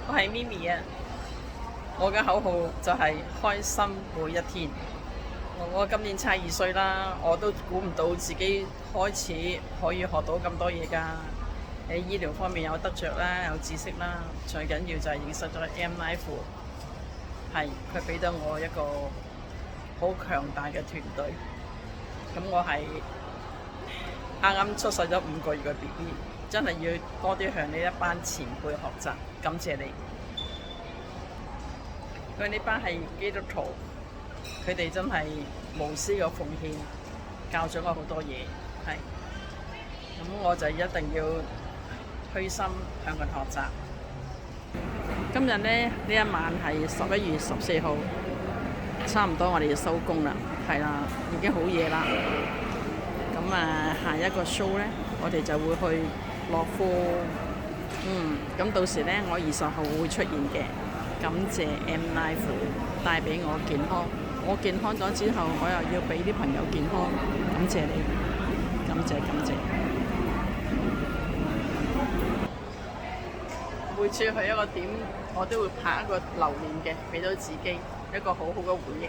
我係咪咪啊！我嘅口號就係開心每一天。我今年差2歲啦，我都估唔到自己開始可以學到咁多嘢㗎。喺醫療方面有得着啦，有知識啦，最緊要就係認識咗 M Life，係佢俾到我一個好強大嘅團隊。咁我係啱啱出世咗5個月嘅 BB，真係要多啲向呢一班前輩學習，感謝你。佢呢班係基督徒，佢哋真係無私嘅奉獻，教咗我好多嘢，係。咁我就一定要虛心向佢學習。今日呢一晚係11月14號，差唔多我哋要收工啦，係啦，已經好夜啦。咁下一個 show 呢，我哋就會去樂富。咁到時呢，我20號會出現嘅。感謝 M Life 帶俾我健康，我健康咗之後，我又要俾啲朋友健康。感謝你，感謝感謝。每次去一個點，我都會拍一個留念嘅，俾到自己一個好好嘅回憶。